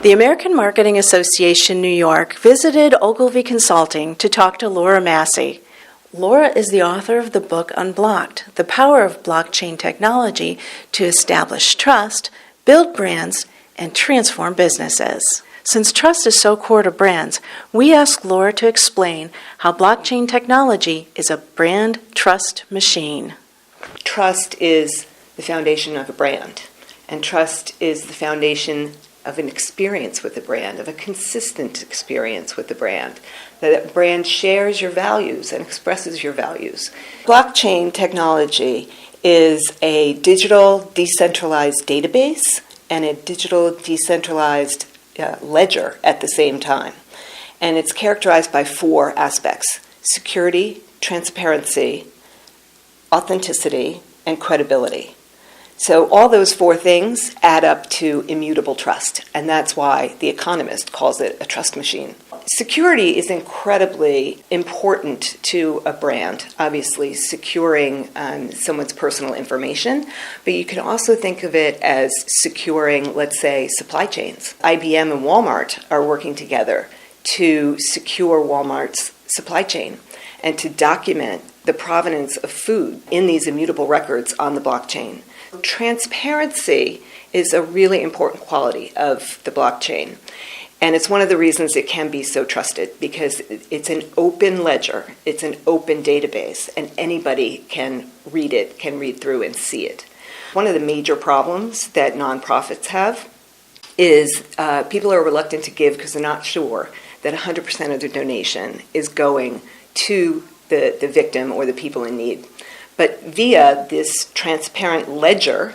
The American Marketing Association New York visited Ogilvy Consulting to talk to Laura Masse. Laura is the author of the book Unblocked, The Power of Blockchain Technology to Establish Trust, Build Brands, and Transform Businesses. Since trust is so core to brands, we asked Laura to explain how blockchain technology is a brand trust machine. Trust is the foundation of a brand, and trust is the foundation of an experience with the brand, of a consistent experience with the brand. That brand shares your values and expresses your values. Blockchain technology is a digital decentralized database and a digital decentralized ledger at the same time. And it's characterized by 4 aspects: security, transparency, authenticity, and credibility. So all those 4 things add up to immutable trust, and that's why The Economist calls it a trust machine. Security is incredibly important to a brand, obviously securing someone's personal information, but you can also think of it as securing, let's say, supply chains. IBM and Walmart are working together to secure Walmart's supply chain and to document the provenance of food in these immutable records on the blockchain. Transparency is a really important quality of the blockchain, and it's one of the reasons it can be so trusted, because it's an open ledger, it's an open database, and anybody can read it, can read through and see it. One of the major problems that nonprofits have is people are reluctant to give because they're not sure that 100% of their donation is going to the victim or the people in need. But via this transparent ledger,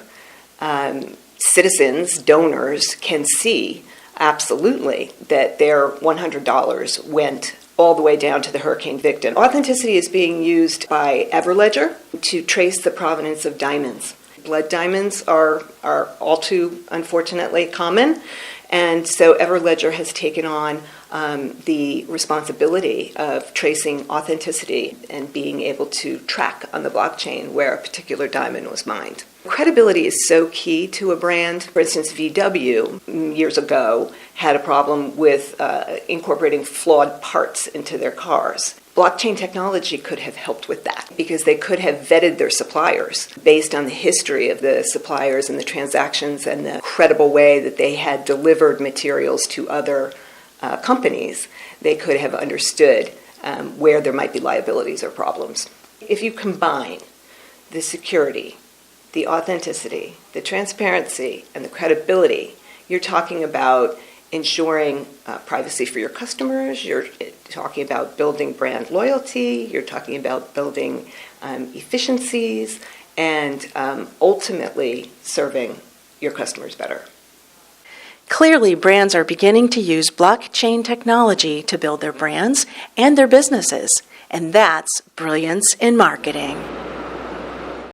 citizens, donors can see absolutely that their $100 went all the way down to the hurricane victim. Authenticity is being used by Everledger to trace the provenance of diamonds. Blood diamonds are all too, unfortunately, common, and so Everledger has taken on the responsibility of tracing authenticity and being able to track on the blockchain where a particular diamond was mined. Credibility is so key to a brand. For instance, VW years ago had a problem with incorporating flawed parts into their cars. Blockchain technology could have helped with that because they could have vetted their suppliers based on the history of the suppliers and the transactions and the credible way that they had delivered materials to other companies. They could have understood where there might be liabilities or problems. If you combine the security, the authenticity, the transparency, and the credibility, you're talking about ensuring privacy for your customers, you're talking about building brand loyalty, you're talking about building efficiencies, and ultimately serving your customers better. Clearly, brands are beginning to use blockchain technology to build their brands and their businesses, and that's brilliance in marketing.